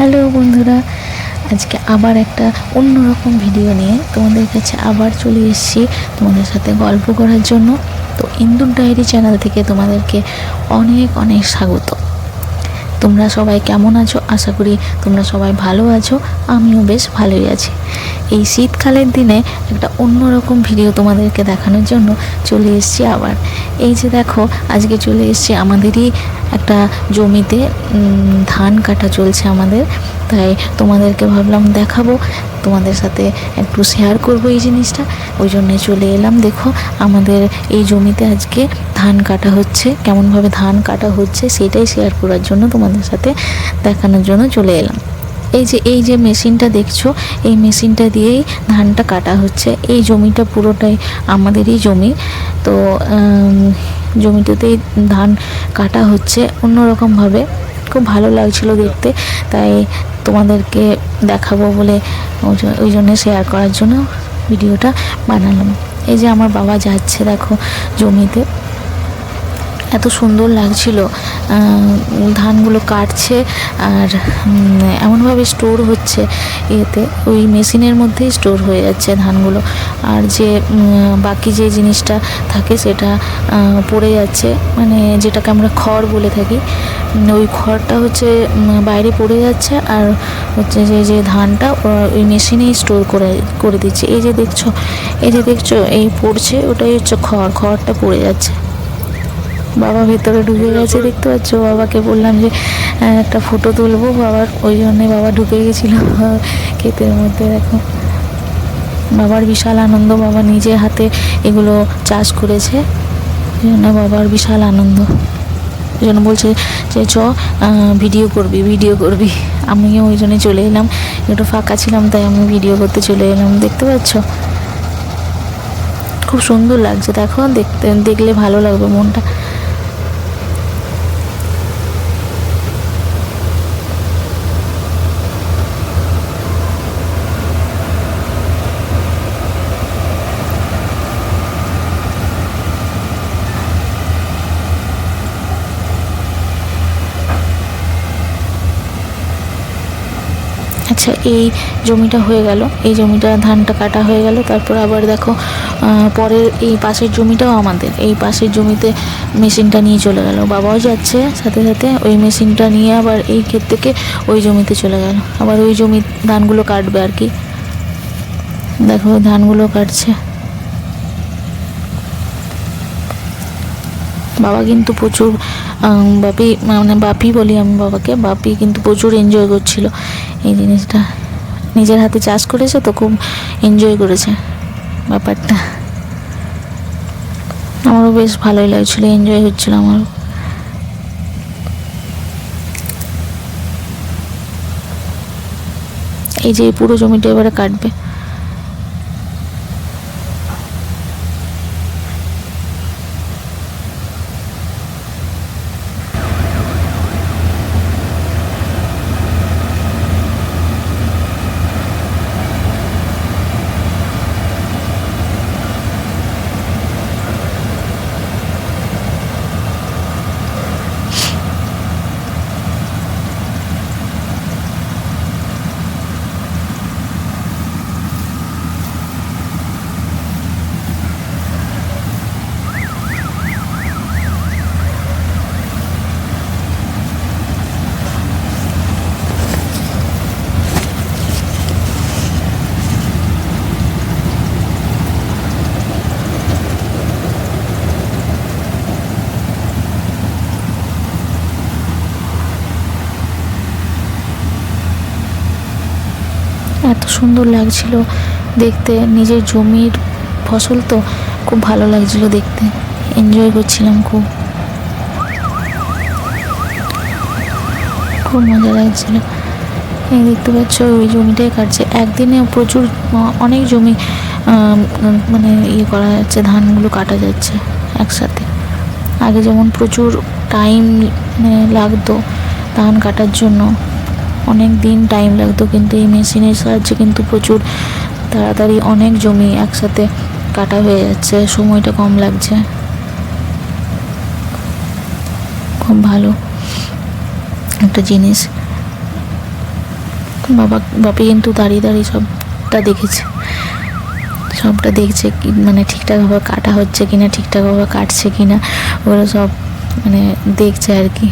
Hello বন্ধুরা, আজকে আবার একটা অন্যরকম ভিডিও নিয়ে তোমাদের কাছে আবার চলে এসেছি তোমাদের সাথে গল্প করার জন্য। তো ইন্দুর ডায়েরি চ্যানেল থেকে তোমাদেরকে অনেক অনেক স্বাগত। তোমরা সবাই কেমন আছো? আশা করি তোমরা সবাই ভালো আছো। আমিও বেশ ভালোই আছি। এই শীতকালের দিনে একটা অন্যরকম ভিডিও তোমাদেরকে দেখানোর জন্য চলে এসেছি আবার। এই যে দেখো, আজকে চলে এসেছি আমাদেরই একটা জমিতে ধান কাটা চলছে আমাদের, তাই তোমাদেরকে ভাবলাম দেখাবো, তোমাদের সাথে একটু শেয়ার করব এই জিনিসটা, ওই জন্যে চলে এলাম। দেখো, আমাদের এই জমিতে আজকে ধান কাটা হচ্ছে, কেমনভাবে ধান কাটা হচ্ছে সেটাই শেয়ার করার জন্য তোমাদের সাথে দেখানোর জন্য চলে এলাম। এই যে মেশিনটা দেখছো, এই মেশিনটা দিয়েই ধানটা কাটা হচ্ছে। এই জমিটা পুরোটাই আমাদেরই জমি। তো জমিটাতেই ধান কাটা হচ্ছে অন্যরকমভাবে, খুব ভালো লাগছিল দেখতে, তাই তোমাদেরকে দেখাবো বলে ওই জন্য শেয়ার করার জন্য ভিডিওটা বানালাম। এই যে আমার বাবা যাচ্ছে দেখো জমিতে, এত সুন্দর লাগছিল। ধানগুলো কাটছে আর এমনভাবে স্টোর হচ্ছে, এতে ওই মেশিনের মধ্যেই স্টোর হয়ে যাচ্ছে ধানগুলো, আর যে বাকি যে জিনিসটা থাকে সেটা পড়ে যাচ্ছে, মানে যেটাকে আমরা খড় বলে থাকি, ওই খড়টা হচ্ছে বাইরে পড়ে যাচ্ছে, আর হচ্ছে যে ধানটা ওই মেশিনেই স্টোর করে দিচ্ছে। এই যে দেখছো এই পড়ছে, ওটাই হচ্ছে খড়টা পড়ে যাচ্ছে। বাবা ভেতরে ঢুকে গেছে, দেখতে পাচ্ছ। বাবাকে বললাম যে একটা ফটো তুলবো বাবার, ওই জন্যে বাবা ঢুকে গেছিল ক্ষেতের মধ্যে। দেখো, বাবার বিশাল আনন্দ, বাবা নিজে হাতে এগুলো চাষ করেছে, ওই জন্য বাবার বিশাল আনন্দ। ওই জন্য বলছে যে ভিডিও করবি। আমিও ওই জন্যে চলে এলাম, একটু ফাঁকা ছিলাম তাই আমি ভিডিও করতে চলে এলাম। দেখতে পাচ্ছ, খুব সুন্দর লাগছে। দেখো, দেখলে ভালো লাগবে মনটা। আচ্ছা, এই জমিটা হয়ে গেল, এই জমিটা ধানটা কাটা হয়ে গেল। তারপর আবার দেখো, পরের এই পাশের জমিটাও আমাদের। এই পাশের জমিতে মেশিনটা নিয়ে চলে গেল, বাবাও যাচ্ছে সাথে সাথে। ওই মেশিনটা নিয়ে আবার এই ক্ষেত থেকে ওই জমিতে চলে গেল, আবার ওই জমি ধানগুলো কাটবে আর কি। দেখো, ধানগুলো কাটছে। বাবা কিন্তু প্রচুর, বাপি বলি আমি বাবাকে, বাপি কিন্তু প্রচুর এনজয় করছিল এই জিনিসটা। নিজের হাতে চাষ করেছে তো খুব এনজয় করেছে ব্যাপারটা। আমারও বেশ ভালোই লাগছিল, এনজয় হচ্ছিল আমারও। এই যে পুরো জমিটা এবারে কাটবে। এত সুন্দর লাগছিল দেখতে, নিজের জমির ফসল তো খুব ভালো লাগছিল দেখতে, এনজয় করছিলাম খুব মজা লাগছিল। এই দেখতে পাচ্ছ, ওই জমিটাই কাটছে একদিনে প্রচুর, অনেক জমি মানে করা যাচ্ছে, ধানগুলো কাটা যাচ্ছে একসাথে। আগে যেমন প্রচুর টাইম লাগতো ধান কাটার জন্য, অনেক দিন টাইম লাগতো, কিন্তু এই মেশিনের সাহায্যে কিন্তু প্রচুর তাড়াতাড়ি অনেক জমি একসাথে কাটা হয়ে যাচ্ছে, সময়টা কম লাগছে। খুব ভালো একটা জিনিস। বাপি কিন্তু দাঁড়িয়ে দাঁড়িয়ে সবটা দেখেছে, সবটা দেখছে কি মানে ঠিকঠাকভাবে কাটা হচ্ছে কিনা, ঠিকঠাকভাবে কাটছে কিনা, ওগুলো সব মানে দেখছে আর কি।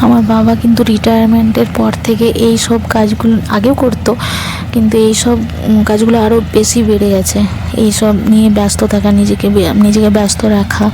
আমার বাবা কিন্তু রিটায়ারমেন্টের পর থেকে এই সব কাজগুলো আগেও করতো, কিন্তু এই সব কাজগুলো আরও বেশি বেড়ে গেছে। এই সব নিয়ে ব্যস্ত থাকা, নিজেকে ব্যস্ত রাখা,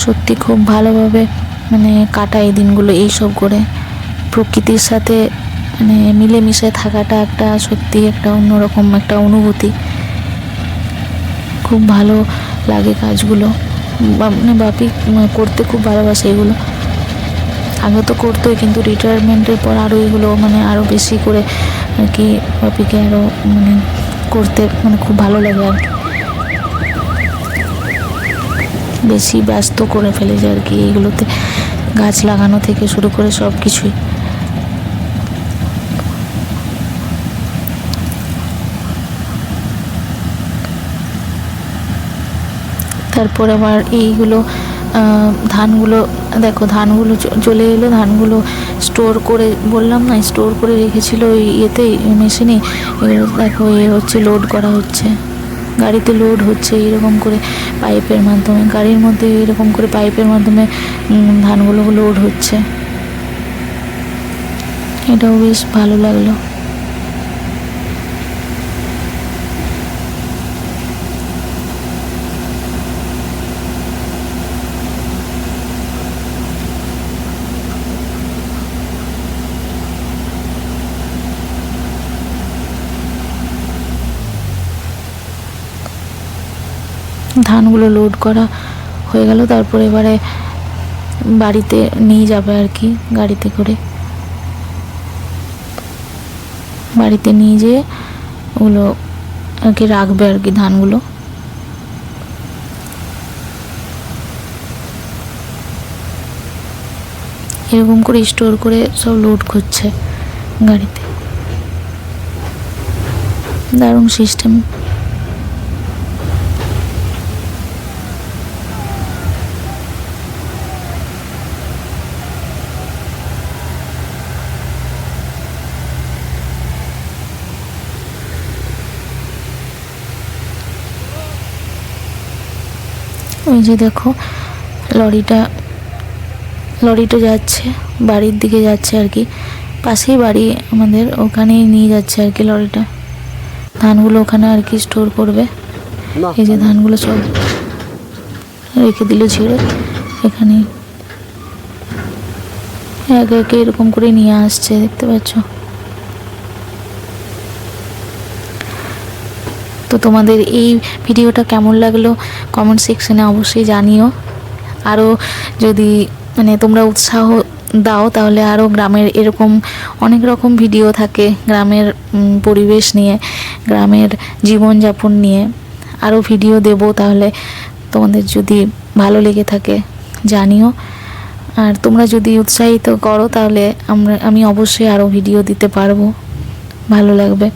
সত্যি খুব ভালোভাবে মানে কাটায় এই দিনগুলো এই সব করে। প্রকৃতির সাথে মানে মিলেমিশে থাকাটা একটা সত্যি একটা অন্যরকম একটা অনুভূতি, খুব ভালো লাগে কাজগুলো। মানে বাপি করতে খুব ভালোবাসে এগুলো, আগে তো করতোই, কিন্তু রিটায়ারমেন্টের পর আরও এগুলো মানে আরও বেশি করে আর কি বাপিকে আরও মানে করতে মানে খুব ভালো লাগে আর কি, বেশি ব্যস্ত করে ফেলেছে আর কি এইগুলোতে, গাছ লাগানো থেকে শুরু করে সব কিছুই। তারপর আবার এইগুলো ধানগুলো দেখো, ধানগুলো চলে এলো, ধানগুলো স্টোর করে, বললাম না স্টোর করে রেখেছিল ওই ইয়েতে মেশিনে, এগুলো দেখো এ হচ্ছে লোড করা হচ্ছে, গাড়িতে লোড হচ্ছে এরকম করে পাইপের মাধ্যমে, গাড়ির মধ্যে এরকম করে পাইপের মাধ্যমে ধানগুলো লোড হচ্ছে। এটাও বেশ ভালো লাগলো। ধানগুলো লোড করা হয়ে গেল, তারপরে এবারে বাড়িতে নিয়ে যাবে আর কি, গাড়িতে করে বাড়িতে নিয়ে যেয়ে ওগুলো আর কি রাখবে আর কি, ধানগুলো। এরকম করে স্টোর করে সব লোড করছে গাড়িতে, দারুণ সিস্টেম। ওই যে দেখো লরিটা যাচ্ছে, বাড়ির দিকে যাচ্ছে আর কি, পাশেই বাড়ি আমাদের, ওখানেই নিয়ে যাচ্ছে আর কি লরিটা, ধানগুলো ওখানে আর কি স্টোর করবে। এই যে ধানগুলো সব রেখে দিল ঝেড়ে, এখানে একে একে এরকম করে নিয়ে আসছে, দেখতে পাচ্ছ। তো তোমাদের এই ভিডিওটা কেমন লাগলো কমেন্ট সেকশনে অবশ্যই জানিও। আরও যদি মানে তোমরা উৎসাহ দাও তাহলে আরও গ্রামের এরকম অনেক রকম ভিডিও থাকে, গ্রামের পরিবেশ নিয়ে, গ্রামের জীবনযাপন নিয়ে আরও ভিডিও দেব। তাহলে তোমাদের যদি ভালো লেগে থাকে জানিও, আর তোমরা যদি উৎসাহিত করো তাহলে আমি অবশ্যই আরও ভিডিও দিতে পারবো, ভালো লাগবে।